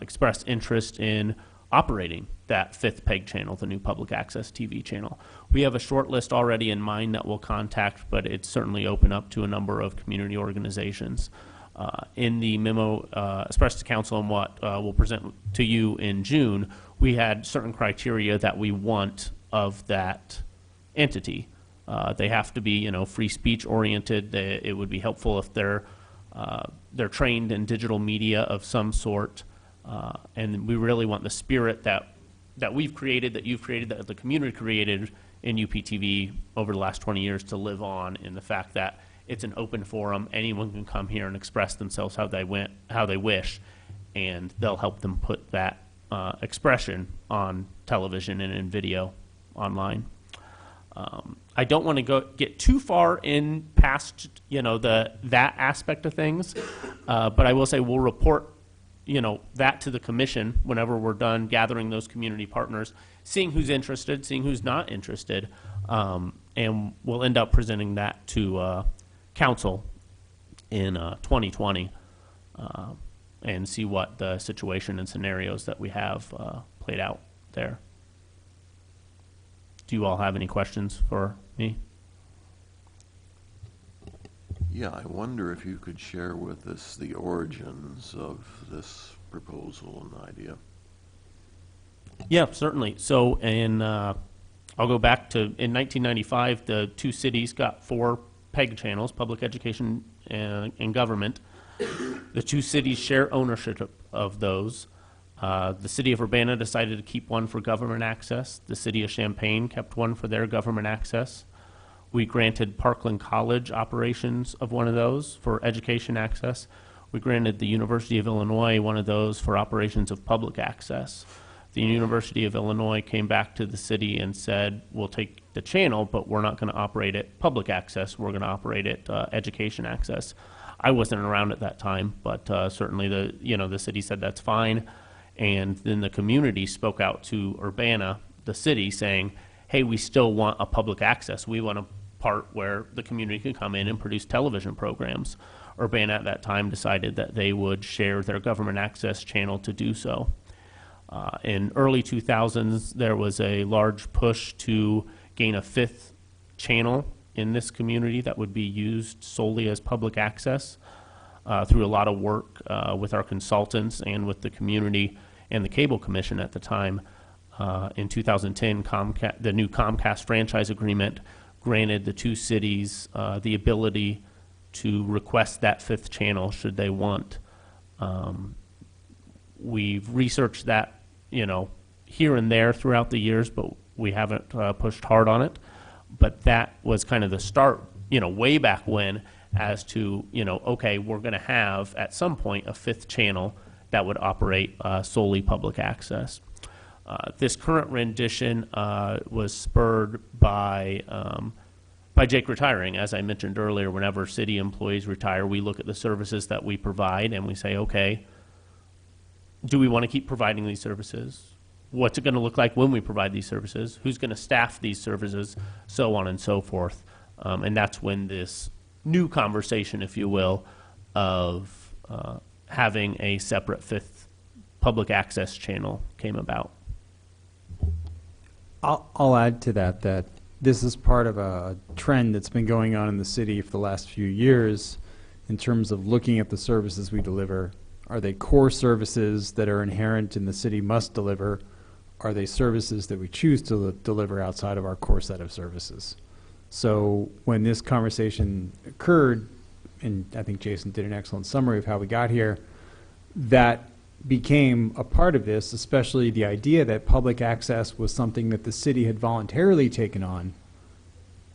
express interest in operating that fifth PEG channel, the new public access TV channel. We have a short list already in mind that we'll contact, but it's certainly open up to a number of community organizations. In the memo expressed to council and what we'll present to you in June, we had certain criteria that we want of that entity. They have to be, free speech oriented. It would be helpful if they're trained in digital media of some sort, and we really want the spirit that we've created, that you've created, that the community created in UPTV over the last 20 years to live on, in the fact that it's an open forum. Anyone can come here and express themselves how they wish, and they'll help them put that expression on television and in video online. I don't want to get too far in past, that aspect of things, but I will say we'll report, that to the commission whenever we're done gathering those community partners, seeing who's interested, seeing who's not interested, and we'll end up presenting that to council in 2020 and see what the situation and scenarios that we have played out there. Do you all have any questions for me? Yeah, I wonder if you could share with us the origins of this proposal and idea. Yeah, certainly. So I'll go back to, in 1995, the two cities got 4 PEG channels, public education and government. The two cities share ownership of those. The city of Urbana decided to keep one for government access. The city of Champaign kept one for their government access. We granted Parkland College operations of one of those for education access. We granted the University of Illinois one of those for operations of public access. The University of Illinois came back to the city and said, we'll take the channel, but we're not going to operate it public access. We're going to operate it education access. I wasn't around at that time, but certainly the city said that's fine. And then the community spoke out to Urbana, the city, saying, hey, we still want a public access. We want a part where the community can come in and produce television programs. Urbana at that time decided that they would share their government access channel to do so. In early 2000s, there was a large push to gain a 5th channel in this community that would be used solely as public access. Through a lot of work with our consultants and with the community and the Cable Commission at the time, in 2010, the new Comcast franchise agreement granted the two cities the ability to request that fifth channel should they want. We've researched that, here and there throughout the years, but we haven't pushed hard on it. But that was kind of the start, way back when, as to, okay, we're going to have at some point a fifth channel that would operate solely public access. This current rendition was spurred by Jake retiring. As I mentioned earlier, whenever city employees retire, we look at the services that we provide and we say, okay, do we want to keep providing these services? What's it going to look like when we provide these services? Who's going to staff these services? So on and so forth. And that's when this new conversation, if you will, of having a separate fifth public access channel came about. I'll add to that this is part of a trend that's been going on in the city for the last few years in terms of looking at the services we deliver. Are they core services that are inherent in the city must deliver? Are they services that we choose to deliver outside of our core set of services? So when this conversation occurred, and I think Jason did an excellent summary of how we got here, that became a part of this, especially the idea that public access was something that the city had voluntarily taken on,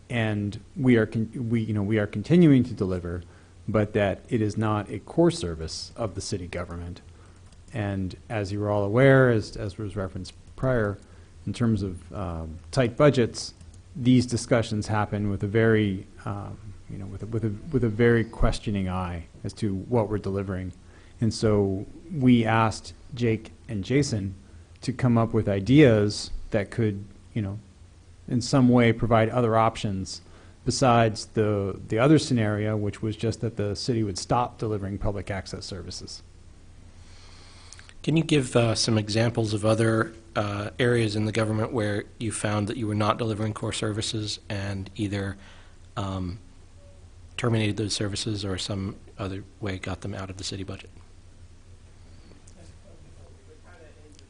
and we are continuing to deliver, but that it is not a core service of the city government. And as you were all aware, as was referenced prior, in terms of tight budgets, these discussions happen with a very, with a very questioning eye as to what we're delivering. And so we asked Jake and Jason to come up with ideas that could, in some way provide other options besides the other scenario, which was just that the city would stop delivering public access services. Can you give some examples of other areas in the government where you found that you were not delivering core services and either terminated those services or some other way got them out of the city budget?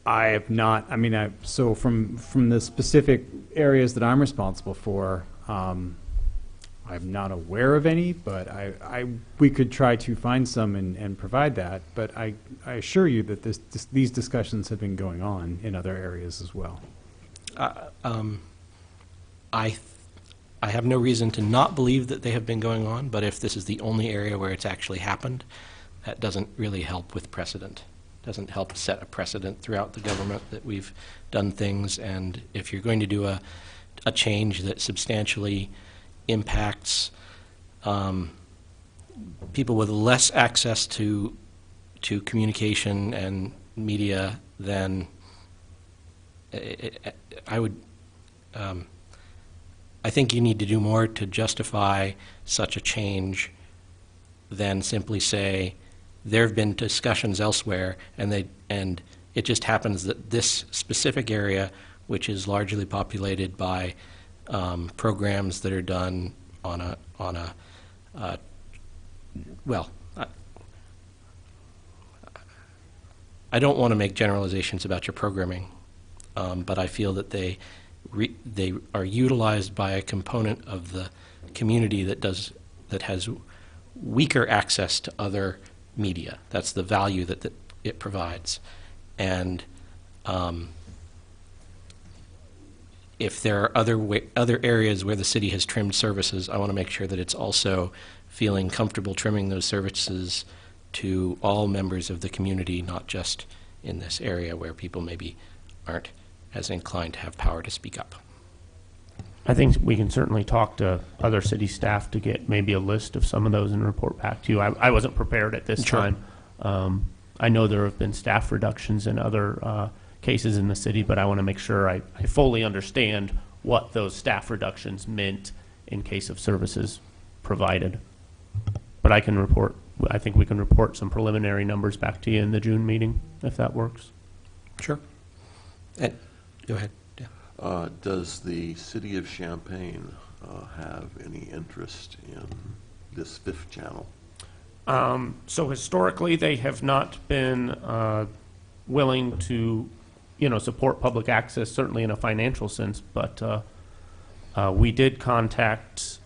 I have not. I mean, so from the specific areas that I'm responsible for, I'm not aware of any, but we could try to find some and provide that. But I assure you that these discussions have been going on in other areas as well. I have no reason to not believe that they have been going on, but if this is the only area where it's actually happened, that doesn't really help with precedent. Doesn't help set a precedent throughout the government that we've done things. And if you're going to do a change that substantially impacts people with less access to communication and media, then I think you need to do more to justify such a change than simply say there have been discussions elsewhere, and it just happens that this specific area, which is largely populated by programs that are done on a well, I don't want to make generalizations about your programming, but I feel that they are utilized by a component of the community that has weaker access to other media. That's the value that it provides. And if there are other areas where the city has trimmed services, I want to make sure that it's also feeling comfortable trimming those services to all members of the community, not just in this area where people maybe aren't as inclined to have power to speak up. I think we can certainly talk to other city staff to get maybe a list of some of those and report back to you. I wasn't prepared at this Sure. time. I know there have been staff reductions in other cases in the city, but I want to make sure I fully understand what those staff reductions meant in case of services provided. But I think we can report some preliminary numbers back to you in the June meeting, if that works. Sure. Go ahead. Yeah. Does the city of Champaign have any interest in this fifth channel? So historically, they have not been willing to, support public access, certainly in a financial sense, but we did contact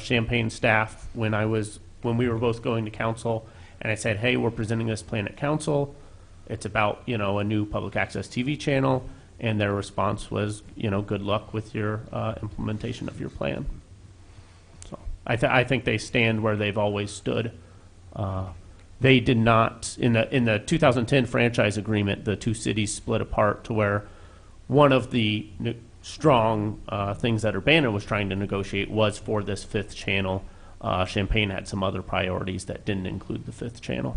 Champaign staff when we were both going to council, and I said, hey, we're presenting this plan at council. It's about, a new public access TV channel, and their response was, good luck with your implementation of your plan. So I think they stand where they've always stood. They did not, in the 2010 franchise agreement, the two cities split apart to where one of the strong things that Urbana was trying to negotiate was for this fifth channel. Champaign had some other priorities that didn't include the fifth channel.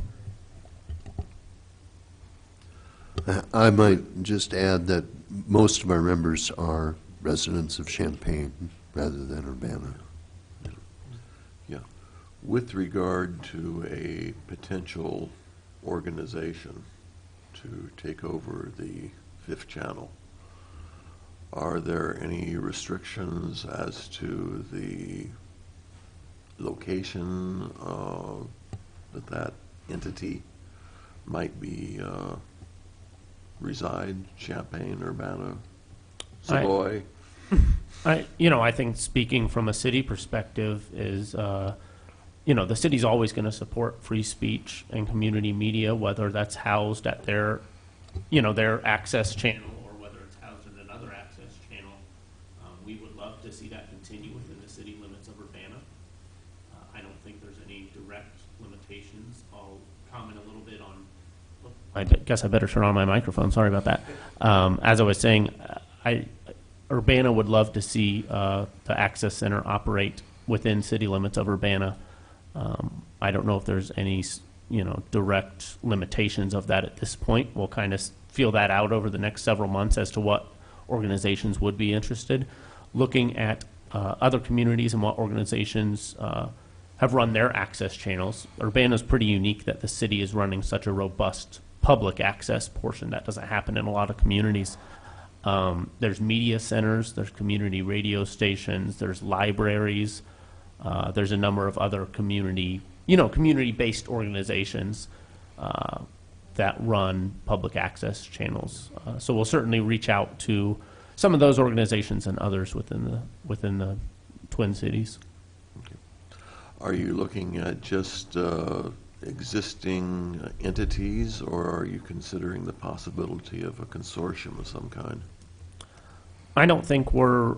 I might just add that most of our members are residents of Champaign rather than Urbana. Yeah. With regard to a potential organization to take over the fifth channel, are there any restrictions as to the location that entity might be reside? Champaign, Urbana, Savoy? I think speaking from a city perspective is, the city's always going to support free speech and community media, whether that's housed at their access channel or whether it's housed in another access channel. We would love to see that continue within the city limits of Urbana. I don't think there's any direct limitations. I'll comment a little bit on. I guess I better turn on my microphone. Sorry about that. As I was saying, Urbana would love to see the Access Center operate within city limits of Urbana. I don't know if there's any, direct limitations of that at this point. We'll kind of feel that out over the next several months as to what organizations would be interested. Looking at other communities and what organizations have run their access channels. Urbana is pretty unique that the city is running such a robust public access portion. That doesn't happen in a lot of communities. There's media centers, there's community radio stations, there's libraries, there's a number of other community-based organizations that run public access channels. So we'll certainly reach out to some of those organizations and others within the Twin Cities. Okay. Are you looking at just existing entities, or are you considering the possibility of a consortium of some kind? I don't think we're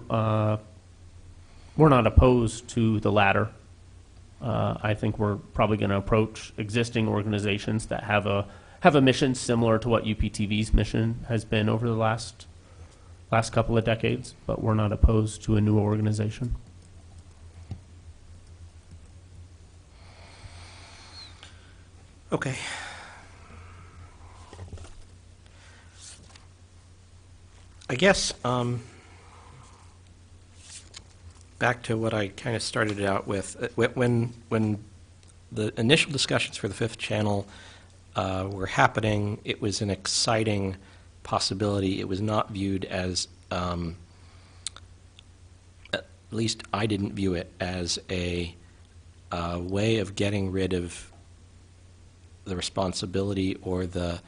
not opposed to the latter. I think we're probably going to approach existing organizations that have a mission similar to what UPTV's mission has been over the last couple of decades, but we're not opposed to a new organization. Okay. I guess back to what I kind of started out with. When the initial discussions for the fifth channel were happening, it was an exciting possibility. It was not viewed as, at least I didn't view it as a way of getting rid of the responsibility or the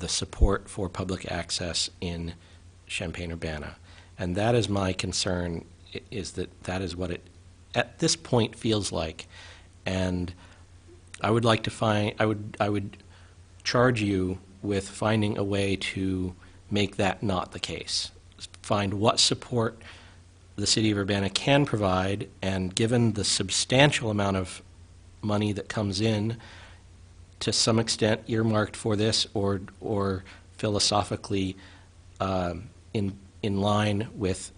support for public access in Champaign-Urbana. And that is my concern, is that is what it at this point feels like. And I would like to find, I would charge you with finding a way to make that not the case. Find what support the city of Urbana can provide, and given the substantial amount of money that comes in, to some extent earmarked for this or philosophically in line with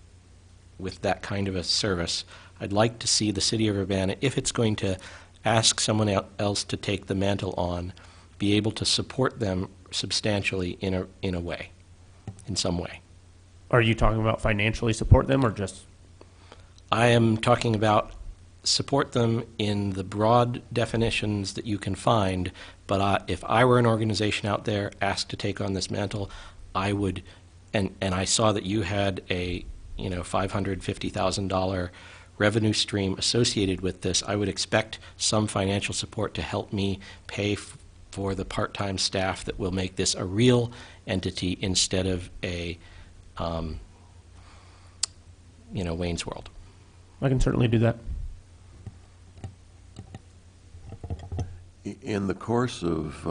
that kind of a service, I'd like to see the city of Urbana, if it's going to ask someone else to take the mantle on, be able to support them substantially in a way, in some way. Are you talking about financially support them, or just? I am talking about support them in the broad definitions that you can find, but if I were an organization out there asked to take on this mantle, I would, and I saw that you had a $550,000 revenue stream associated with this, I would expect some financial support to help me pay for the part-time staff that will make this a real entity instead of a, Wayne's World. I can certainly do that. In the course of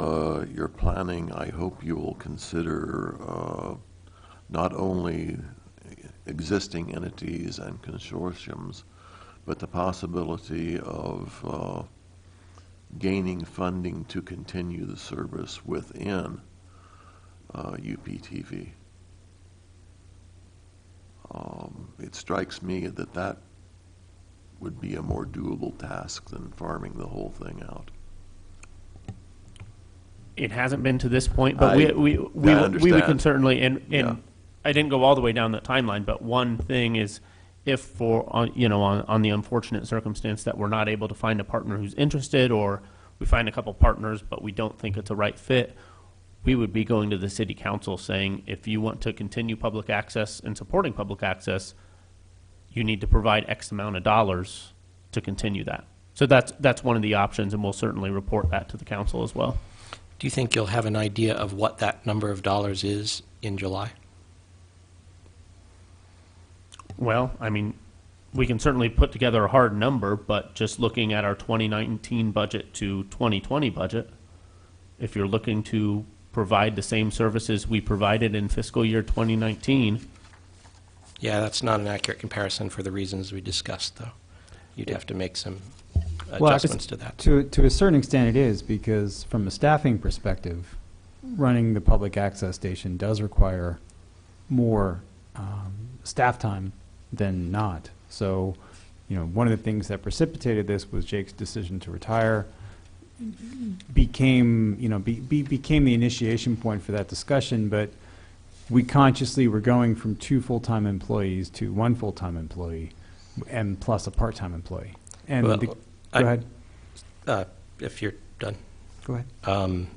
your planning, I hope you will consider not only existing entities and consortiums, but the possibility of gaining funding to continue the service within UPTV. It strikes me that that would be a more doable task than farming the whole thing out. It hasn't been to this point, but I we understand. can certainly, and Yeah. I didn't go all the way down that timeline, but one thing is, if on the unfortunate circumstance that we're not able to find a partner who's interested, or we find a couple partners but we don't think it's a right fit, we would be going to the city council saying, if you want to continue public access and supporting public access, you need to provide X amount of dollars to continue that. So that's one of the options, and we'll certainly report that to the council as well. Do you think you'll have an idea of what that number of dollars is in July? Well, I mean, we can certainly put together a hard number, but just looking at our 2019 budget to 2020 budget, if you're looking to provide the same services we provided in fiscal year 2019. Yeah, that's not an accurate comparison for the reasons we discussed, though. You'd have to make some Well, I guess adjustments to that. To a certain extent, it is, because from a staffing perspective, running the public access station does require more staff time than not. So, one of the things that precipitated this was Jake's decision to retire. Became the initiation point for that discussion, but we consciously were going from 2 full-time employees to 1 full-time employee, and plus a part-time employee. And Well, go ahead. If you're done. Go ahead.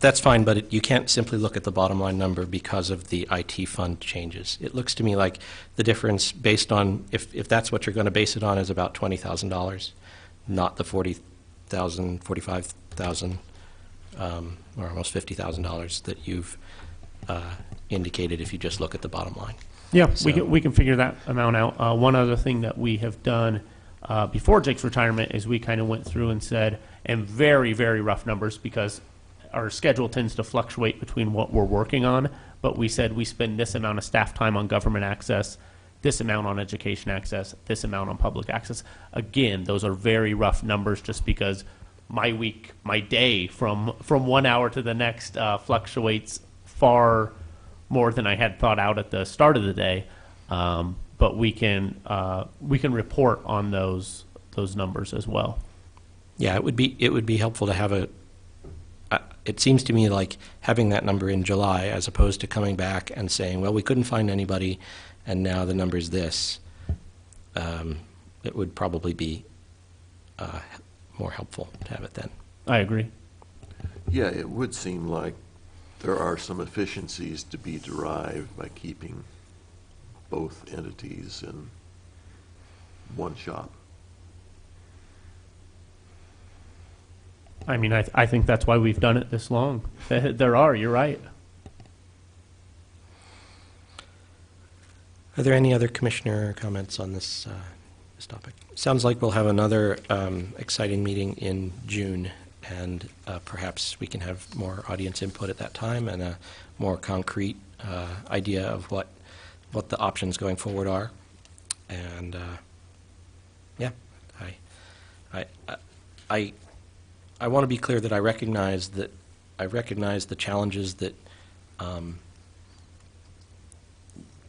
That's fine, but you can't simply look at the bottom line number because of the IT fund changes. It looks to me like the difference based on, if that's what you're going to base it on, is about $20,000, not the $40,000, $45,000, or almost $50,000 that you've indicated if you just look at the bottom line. Yeah, So- we can figure that amount out. One other thing that we have done before Jake's retirement is we kind of went through and said, and very, very rough numbers, because our schedule tends to fluctuate between what we're working on, but we said we spend this amount of staff time on government access, this amount on education access, this amount on public access. Again, those are very rough numbers, just because my week, my day from 1 hour to the next fluctuates far more than I had thought out at the start of the day. But we can report on those numbers as well. Yeah, it would be helpful to have it seems to me like having that number in July as opposed to coming back and saying, well, we couldn't find anybody and now the number's this. It would probably be more helpful to have it then. I agree. Yeah, it would seem like there are some efficiencies to be derived by keeping both entities in one shop. I mean, I think that's why we've done it this long. You're right. Are there any other commissioner comments on this topic? Sounds like we'll have another exciting meeting in June, and perhaps we can have more audience input at that time and a more concrete idea of what the options going forward are. And yeah, I want to be clear that I recognize the challenges that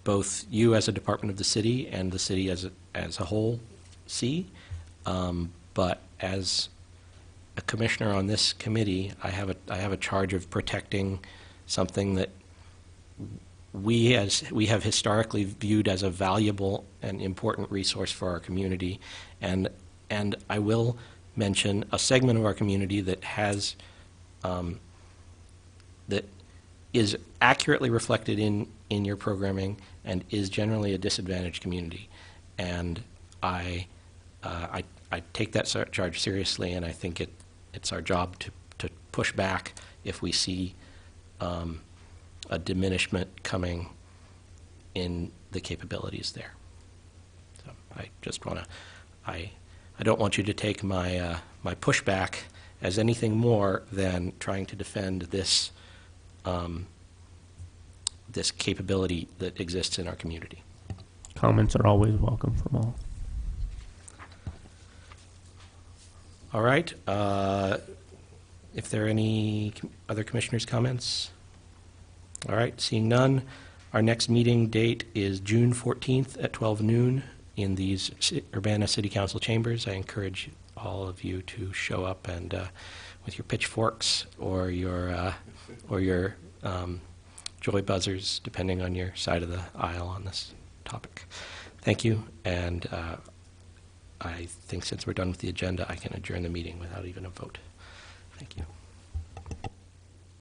both you as a department of the city and the city as a whole see. But as a commissioner on this committee, I have a charge of protecting something that we have historically viewed as a valuable and important resource for our community, and I will mention a segment of our community that has that is accurately reflected in your programming and is generally a disadvantaged community. And I take that charge seriously, and I think it's our job to push back if we see a diminishment coming in the capabilities there. So I just want to, I don't want you to take my my pushback as anything more than trying to defend this this capability that exists in our community. Comments are always welcome from all. All right. If there are any other commissioners' comments? All right, seeing none, our next meeting date is June 14th at 12 noon in these Urbana City Council chambers. I encourage all of you to show up and with your pitchforks or your joy buzzers, depending on your side of the aisle on this topic. Thank you, and I think since we're done with the agenda, I can adjourn the meeting without even a vote. Thank you.